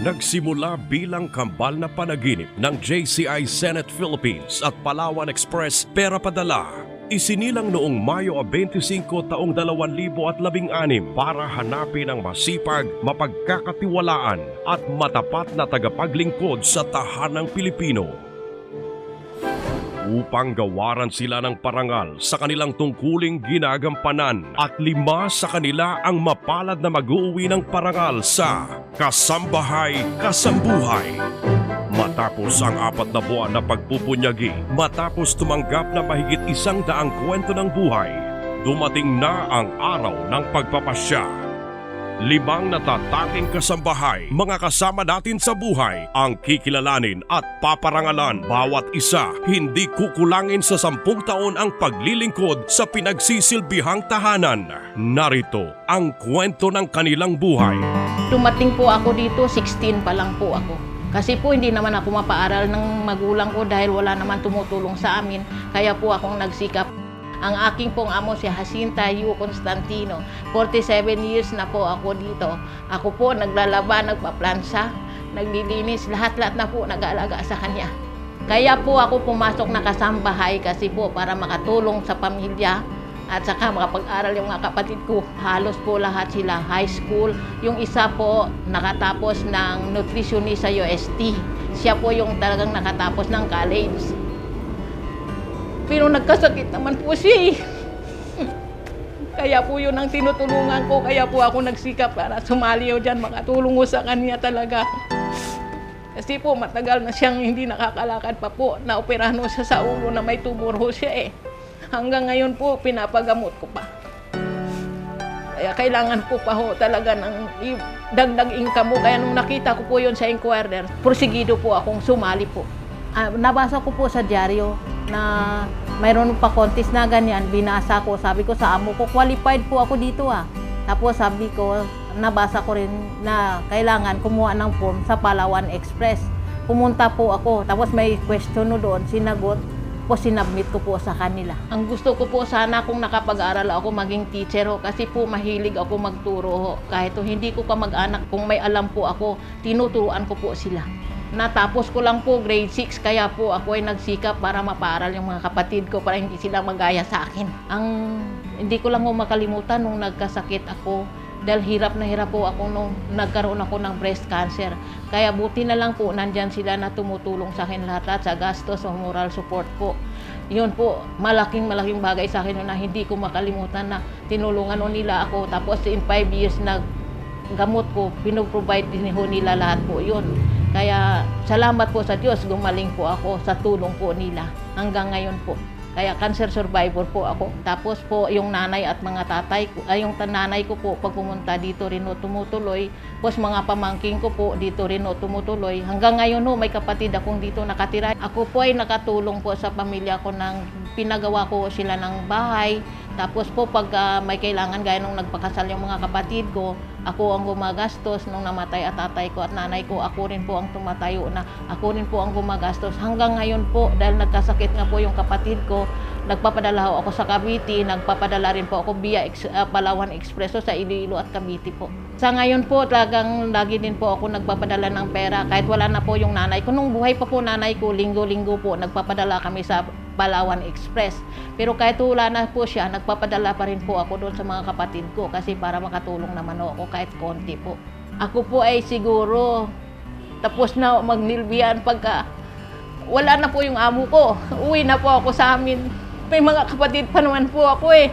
Nagsimula bilang kambal na panaginip ng JCI Senate Philippines at Palawan Express Pera Padala. Isinilang noong Mayo 25 taong 2016 para hanapin ang masipag, mapagkakatiwalaan at matapat na tagapaglingkod sa tahanang Pilipino. Upang gawaran sila ng parangal sa kanilang tungkuling ginagampanan at 5 sa kanila ang mapalad na mag-uuwi ng parangal sa Kasambahay Kasambuhay. Matapos ang 4 na buwan na pagpupunyagi, matapos tumanggap na mahigit 100 kwento ng buhay, dumating na ang araw ng pagpapasya. 5 natataking kasambahay, mga kasama natin sa buhay, ang kikilalanin at paparangalan. Bawat isa, hindi kukulangin sa 10 taon ang paglilingkod sa pinagsisilbihang tahanan. Narito ang kwento ng kanilang buhay. Dumating po ako dito, 16 pa lang po ako. Kasi po hindi naman ako mapaaral ng magulang ko dahil wala naman tumutulong sa amin. Kaya po akong nagsikap. Ang aking pong amo si Jacinta Yu Constantino. 47 years na po ako dito. Ako po naglalaba, nagpaplansa, naglilinis, lahat-lahat na po nag-aalaga sa kanya. Kaya po ako pumasok na kasambahay kasi po para makatulong sa pamilya at saka makapag-aral yung mga kapatid ko. Halos po lahat sila high school. Yung isa po nakatapos ng nutritionist sa UST. Siya po yung talagang nakatapos ng college. Pero nagkasakit naman po siya eh. Kaya po yun ang tinutulungan ko. Kaya po ako nagsikap para sumali o dyan, makatulong ko sa kanya talaga. Kasi po matagal na siyang hindi nakakalakad pa po. Naoperahan siya sa ulo na may tumor ho siya eh. Hanggang ngayon po, pinapagamot ko pa. Kaya kailangan ko pa ho talaga ng dagdag income mo. Kaya nung nakita ko po yun sa Inquirer, porsigido po akong sumali po. Nabasa ko po sa dyaryo na mayroon pa contest na ganyan. Binasa ko, sabi ko sa amo ko, qualified po ako dito ah. Tapos sabi ko, nabasa ko rin na kailangan kumuha ng form sa Palawan Express. Pumunta po ako, tapos may question no doon, sinagot po, sinabmit ko po sa kanila. Ang gusto ko po sana kung nakapag-aral ako maging teacher ho, kasi po mahilig ako magturo ho. Kahit hindi ko ka mag-anak, kung may alam po ako, tinuturuan ko po sila. Natapos ko lang po grade 6, kaya po ako ay nagsikap para mapaaral yung mga kapatid ko para hindi sila magaya sa akin. Hindi ko lang po makalimutan nung nagkasakit ako dahil hirap na hirap po ako nung nagkaroon ako ng breast cancer. Kaya buti na lang po nandyan sila na tumutulong sa akin lahat sa gastos o moral support po. Yun po, malaking bagay sa akin na hindi ko makalimutan na tinulungan nila ako. Tapos in 5 years na gamot ko, pinoprovide din nila lahat po yun. Kaya salamat po sa Diyos, gumaling po ako sa tulong po nila hanggang ngayon po. Kaya cancer survivor po ako. Tapos po yung nanay at mga tatay ko, yung nanay ko po pag pumunta dito rin o tumutuloy. Tapos mga pamangking ko po dito rin o tumutuloy. Hanggang ngayon ho, may kapatid akong dito nakatira. Ako po ay nakatulong po sa pamilya ko ng pinagawa ko sila ng bahay. Tapos po pag may kailangan gaya nung nagpakasal yung mga kapatid ko, ako ang gumagastos nung namatay at tatay ko at nanay ko, ako rin po ang tumatayo na ako rin po ang gumagastos. Hanggang ngayon po, dahil nagkasakit nga po yung kapatid ko, nagpapadala ako sa Cavite, nagpapadala rin po ako via Palawan Express sa Iloilo at Cavite po. Sa ngayon po, talagang lagi din po ako nagpapadala ng pera kahit wala na po yung nanay ko. Nung buhay pa po nanay ko, linggo-linggo po, nagpapadala kami sa Palawan Express. Pero kahit wala na po siya, nagpapadala pa rin po ako doon sa mga kapatid ko kasi para makatulong naman ako kahit konti po. Ako po ay siguro tapos na magnilbihan pagka wala na po yung amo ko. Uwi na po ako sa amin. May mga kapatid pa naman po ako eh.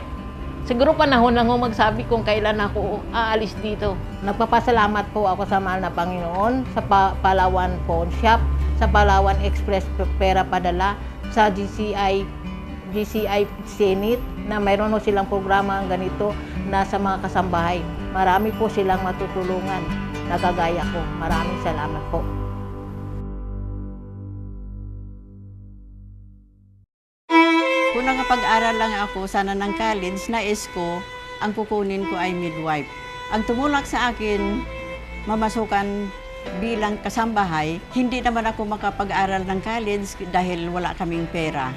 Siguro panahon na ho magsabi kung kailan ako aalis dito. Nagpapasalamat po ako sa mahal na Panginoon, sa Palawan Pawn Shop, sa Palawan Express Pera Padala, sa GCI Senate na mayroon silang programa ganito na sa mga kasambahay. Marami po silang matutulungan na kagaya ko. Maraming salamat po. Kung nakapag-aral lang ako sana ng college, nais ko, ang kukunin ko ay midwife. Ang tumulak sa akin, mamasukan bilang kasambahay, hindi naman ako makapag-aral ng college dahil wala kaming pera.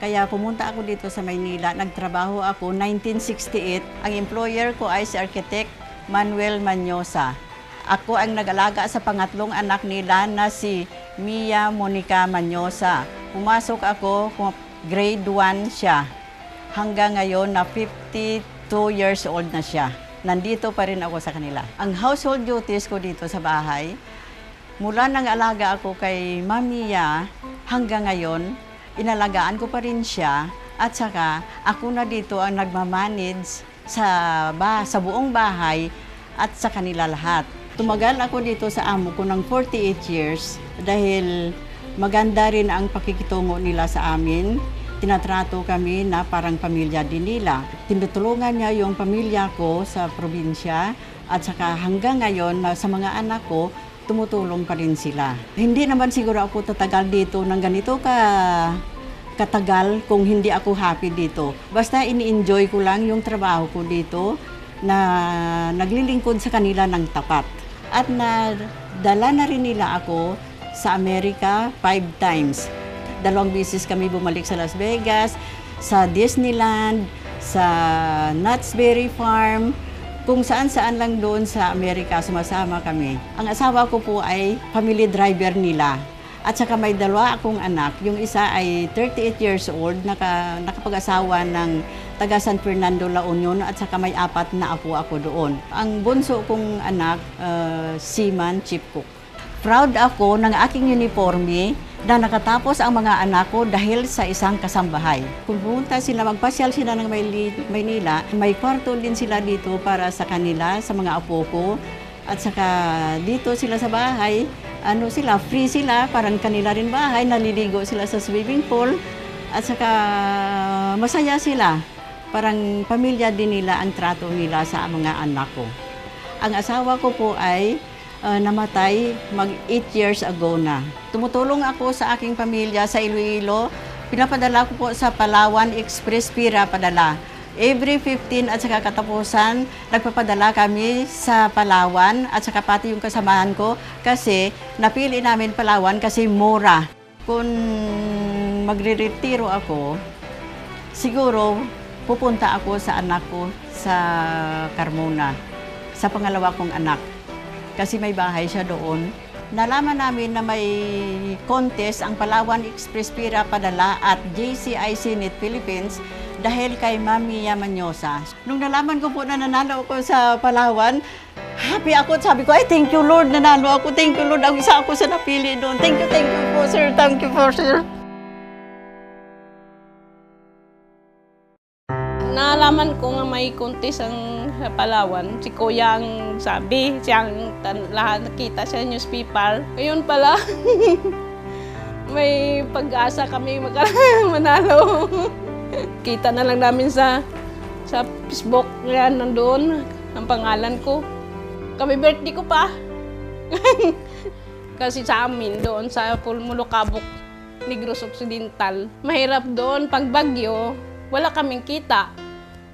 Kaya pumunta ako dito sa Maynila, nagtrabaho ako 1968. Ang employer ko ay si Architect Manuel Manyosa. Ako ang nag-alaga sa pangatlong anak nila na si Mia Monica Manyosa. Pumasok ako, grade 1 siya. Hanggang ngayon na 52 years old na siya. Nandito pa rin ako sa kanila. Ang household duties ko dito sa bahay, mula nang alaga ako kay Mia hanggang ngayon, inalagaan ko pa rin siya. At saka ako na dito ang nagmamanage sa buong bahay at sa kanila lahat. Tumagal ako dito sa amo ko ng 48 years dahil maganda rin ang pakikitungo nila sa amin. Tinatrato kami na parang pamilya din nila. Tinutulungan niya yung pamilya ko sa probinsya at saka hanggang ngayon sa mga anak ko, tumutulong pa rin sila. Hindi naman siguro ako tatagal dito ng ganito katagal kung hindi ako happy dito. Basta ini-enjoy ko lang yung trabaho ko dito na naglilingkod sa kanila ng tapat. At nadala na rin nila ako sa Amerika 5 times. 2 beses kami bumalik sa Las Vegas, sa Disneyland, sa Knott's Berry Farm, kung saan-saan lang doon sa Amerika sumasama kami. Ang asawa ko po ay family driver nila. At saka may 2 akong anak. Yung isa ay 38 years old, nakapag-asawa ng taga San Fernando, La Union, at saka may 4 na apo ako doon. Ang bunso kong anak, seaman, chief cook. Proud ako ng aking uniforme na nakatapos ang mga anak ko dahil sa isang kasambahay. Kung pumunta sila, magpasyal sila ng Maynila, may kwarto din sila dito para sa kanila, sa mga apo ko. At saka dito sila sa bahay, free sila, parang kanila rin bahay, naliligo sila sa swimming pool. At saka masaya sila, parang pamilya din nila ang trato nila sa mga anak ko. Ang asawa ko po ay namatay 8 years ago na. Tumutulong ako sa aking pamilya sa Iloilo. Pinapadala ko po sa Palawan Express Pira padala. Every 15 at saka katapusan, nagpapadala kami sa Palawan at saka pati yung kasamahan ko kasi napili namin Palawan kasi mura. Kung magre-retiro ako, siguro pupunta ako sa anak ko sa Carmona, sa pangalawa kong anak. Kasi may bahay siya doon. Nalaman namin na may contest ang Palawan Express Pira padala at JCIC Net Philippines dahil kay Mia Manyosa. Nung nalaman ko po na nanalo ako sa Palawan, happy ako. Sabi ko, ay thank you Lord, nanalo ako. Thank you Lord, ang isa ako sa napili doon. Thank you po sir. Thank you po sir. Nalaman ko nga may contest ang sa Palawan. Si Kuya ang sabi, siyang lahat nakita sa newspaper. Ayun pala, may pag-asa kami manalo. Kita na lang namin sa Facebook, yan nandoon ang pangalan ko. Kami birthday ko pa. Kasi sa amin doon sa Pulmulocabok, Negros Occidental, mahirap doon pag bagyo, wala kaming kita.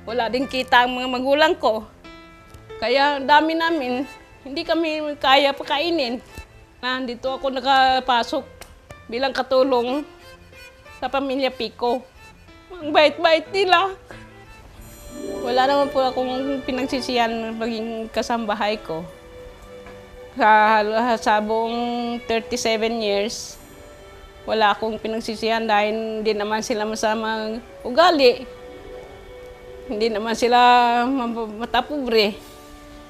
Wala din kita ang mga magulang ko. Kaya dami namin, hindi kami kaya pakainin. Dito ako nakapasok bilang katulong sa pamilya Pico. Ang bait-bait nila. Wala naman po akong pinagsisiyan maging kasambahay ko. Sa buong 37 years, wala akong pinagsisiyan dahil hindi naman sila masamang ugali. Hindi naman sila matapobre.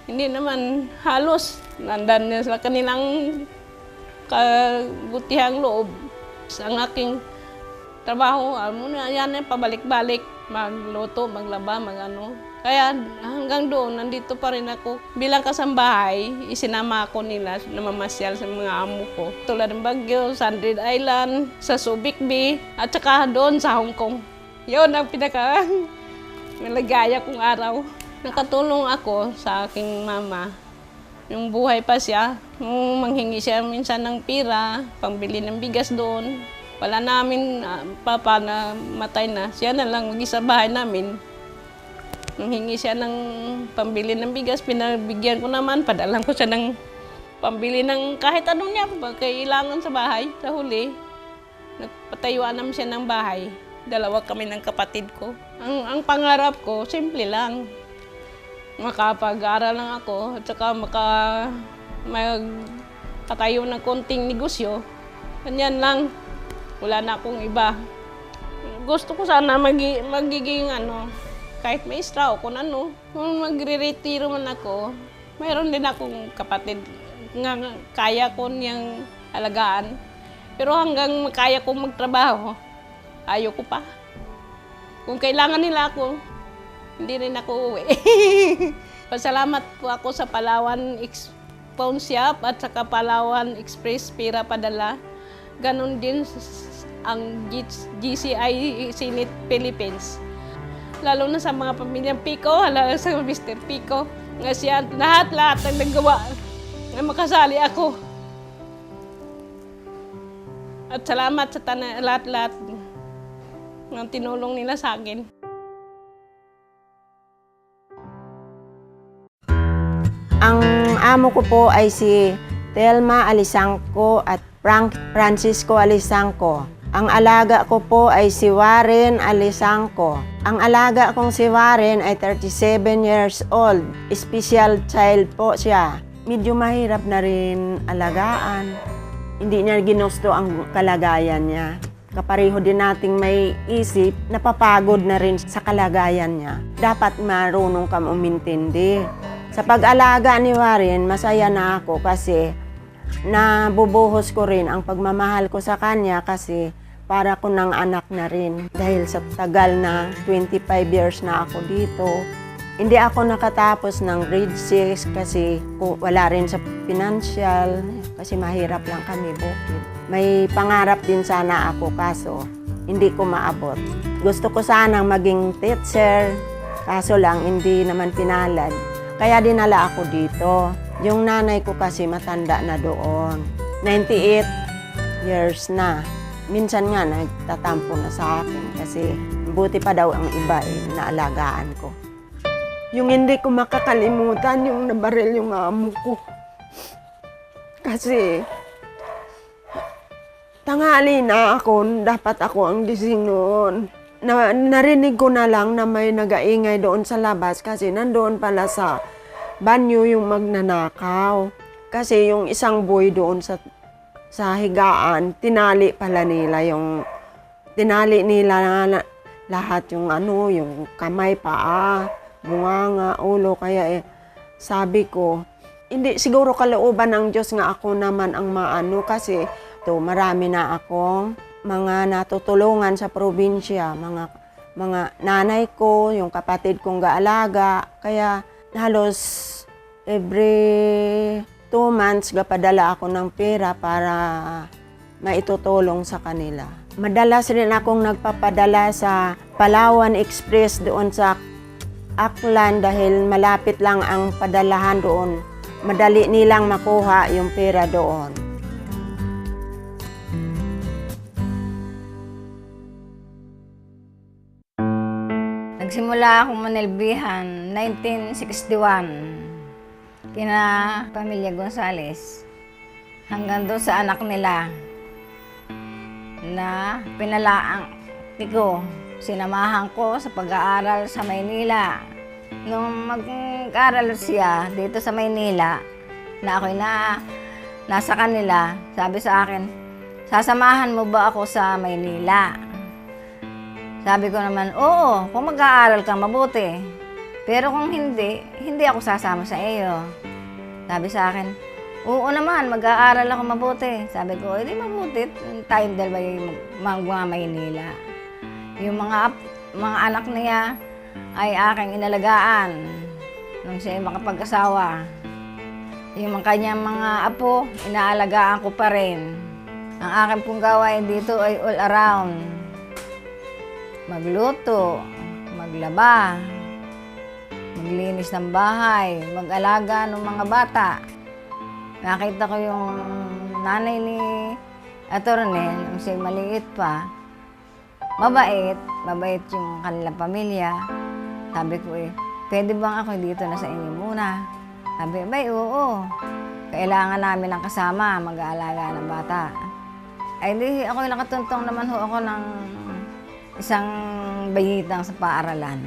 Hindi naman halos. Nandan na sila kanilang kabutihang loob. Ang aking trabaho, yan pabalik-balik. Magluto, maglaba, magano. Kaya hanggang doon, nandito pa rin ako. Bilang kasambahay, isinama ako nila na mamasyal sa mga amo ko. Tulad ng Baguio, Sandrid Island, sa Subic Bay, at saka doon sa Hong Kong. Yun ang malagaya kong araw. Nakatulong ako sa aking mama. Yung buhay pa siya, manghingi siya minsan ng pira, pambili ng bigas doon. Wala namin papa na matay na. Siya na lang mag-isa bahay namin. Nanghingi siya ng pambili ng bigas, pinabigyan ko naman. Padalang ko siya ng pambili ng kahit anong niya, kailangan sa bahay. Sa huli, nagpatayuan naman siya ng bahay. 2 kami ng kapatid ko. Ang pangarap ko, simple lang. Makapag-aral lang ako at saka magkatayo ng konting negosyo. Ganyan lang. Wala na akong iba. Gusto ko sana magiging kahit maestra o kung ano. Kung magre-retiro man ako, mayroon din akong kapatid nga kaya ko niyang alagaan. Pero hanggang kaya kong magtrabaho, ayaw ko pa. Kung kailangan nila ako, hindi rin ako uwi. Pasalamat po ako sa Palawan Pawn Shop at saka Palawan Express Pira Padala. Ganon din ang GCI Senate Philippines. Lalo na sa mga pamilyang Pico, lalo sa Mr. Pico. Nga siya, lahat ang nagawa na makasali ako. At salamat sa lahat-lahat ng tinulong nila sa akin. Ang amo ko po ay si Telma Alisangco at Francisco Alisangco. Ang alaga ko po ay si Warren Alisangco. Ang alaga kong si Warren ay 37 years old. Special child po siya. Medyo mahirap na rin alagaan. Hindi niya ginusto ang kalagayan niya. Kapareho din nating may isip, napapagod na rin sa kalagayan niya. Dapat marunong kang umintindi. Sa pag-alaga ni Warren, masaya na ako kasi nabubuhos ko rin ang pagmamahal ko sa kanya kasi para ko ng anak na rin. Dahil sa tagal na 25 years na ako dito, hindi ako nakatapos ng grade 6 kasi wala rin sa financial, kasi mahirap lang kami bukid. May pangarap din sana ako kaso hindi ko maabot. Gusto ko sanang maging teacher, kaso lang hindi naman pinalad. Kaya dinala ako dito. Yung nanay ko kasi matanda na doon. 98 years na. Minsan nga nagtatampo na sa akin kasi buti pa daw ang iba naalagaan ko. Yung hindi ko makakalimutan yung nabaril yung amo ko. Kasi tanghali na ako, dapat ako ang gising noon. Narinig ko na lang na may nagaingay doon sa labas kasi nandoon pala sa banyo yung magnanakaw. Kasi yung isang boy doon sa higaan, tinali nila lahat yung yung kamay, paa, bunganga, ulo. Kaya sabi ko, hindi siguro kalooban ng Diyos nga ako naman ang maano kasi marami na akong mga natutulungan sa probinsya, mga nanay ko, yung kapatid kong gaalaga. Kaya halos every 2 months gapadala ako ng pera para maitutulong sa kanila. Madalas rin akong nagpapadala sa Palawan Express doon sa Aklan dahil malapit lang ang padalahan doon. Madali nilang makuha yung pera doon. Nagsimula akong manilbihan 1961 kina Pamilya Gonzales hanggang doon sa anak nila na pinalaang ko. Sinamahan ko sa pag-aaral sa Maynila. Nung mag-aaral siya dito sa Maynila, na ako'y nasa kanila, sabi sa akin, sasamahan mo ba ako sa Maynila? Sabi ko naman, oo, kung mag-aaral ka, mabuti. Pero kung hindi ako sasama sa iyo. Sabi sa akin, oo naman, mag-aaral ako mabuti. Sabi ko, hindi mabuti, tayong dalawa yung mga Maynila. Yung mga anak niya ay aking inalagaan nung siya makapag-asawa. Yung kanyang mga apo, inaalagaan ko pa rin. Ang aking pong gawain dito ay all around. Magluto, maglaba, maglinis ng bahay, mag-alaga ng mga bata. Nakita ko yung nanay ni Atty. Nung siya maliit pa. Mabait yung kanilang pamilya. Sabi ko pwede bang ako dito na sa inyo muna? Sabi, oo. Kailangan namin ng kasama, mag-aalaga ng bata. Ay di, ako nakatuntong naman ako ng isang bayitang sa paaralan.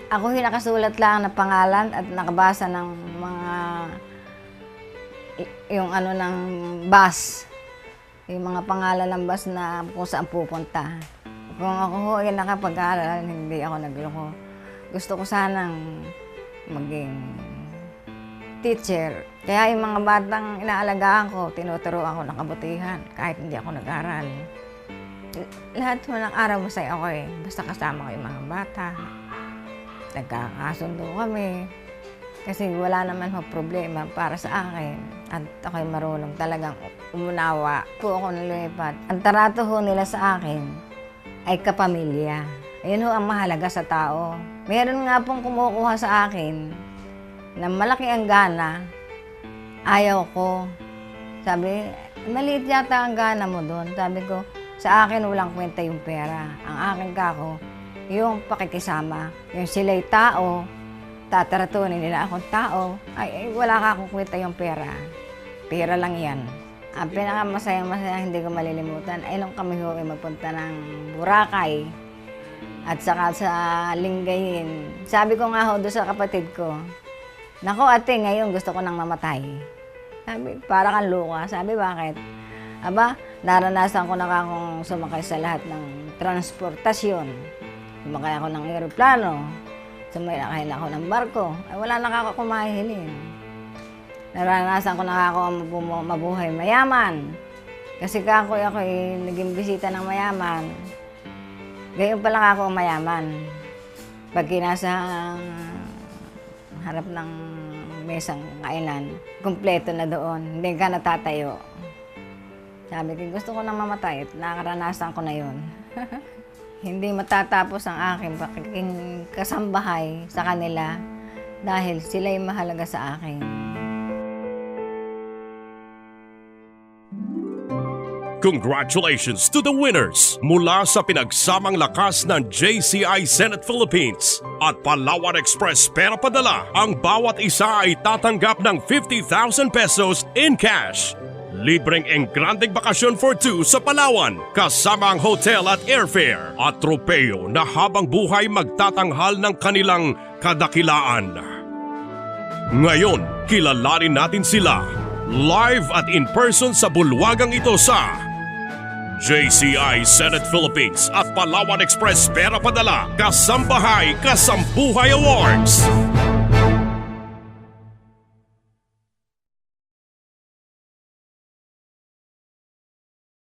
Ako nakasulat lang ng pangalan at nakabasa ng mga yung ano ng bus. Yung mga pangalan ng bus na kung saan pupunta. Kung ako ho ay nakapag-aaral, hindi ako nagloko. Gusto ko sanang maging teacher. Kaya yung mga batang inaalagaan ko, tinuturuan ko ng kabutihan kahit hindi ako nag-aral. Lahat mo ng araw masaya ako eh. Basta kasama ko yung mga bata. Nagkakasundo kami. Kasi wala naman ho problema para sa akin. At ako'y marunong talagang umunawa. Po ako nilipat. Ang tarato ho nila sa akin ay kapamilya. Ayun ho ang mahalaga sa tao. Meron nga pong kumukuha sa akin na malaki ang gana. Ayaw ko. Sabi, maliit yata ang gana mo doon. Sabi ko, sa akin walang kwenta yung pera. Ang akin kako, yung pakikisama. Yung sila'y tao, tataratunin nila akong tao, ay wala ka akong kwenta yung pera. Pera lang yan. Ang pinakamasayang-masayang hindi ko malilimutan ay nung kami ho ay magpunta ng Boracay at saka sa Lingayen. Sabi ko nga ho doon sa kapatid ko, "Nako ate, ngayon gusto ko nang mamatay." Sabi, para kang luka. Sabi, bakit? Aba, naranasan ko na akong sumakay sa lahat ng transportasyon. Sumakay ako ng eroplano. Sumakay na ako ng barko. Ay, wala na ako kumahilin. Naranasan ko na ako mabuhay mayaman. Kasi ako naging bisita ng mayaman. Gayon pa lang ako mayaman. Pag nasa harap ng mesang kainan, kumpleto na doon. Hindi ka natatayo. Sabi ko, gusto ko nang mamatay at nakaranasan ko na yun. Hindi matatapos ang aking kasambahay sa kanila dahil sila'y mahalaga sa akin. Congratulations to the winners mula sa pinagsamang lakas ng JCI Senate Philippines at Palawan Express Pera Padala. Ang bawat isa ay tatanggap ng 50,000 pesos in cash. Libreng engrandeng bakasyon for two sa Palawan, kasama ang hotel at airfare at tropeo na habang buhay magtatanghal ng kanilang kadakilaan. Ngayon, kilalanin natin sila live at in person sa bulwagang ito sa JCI Senate Philippines at Palawan Express Pera Padala Kasambahay Kasambuhay Awards.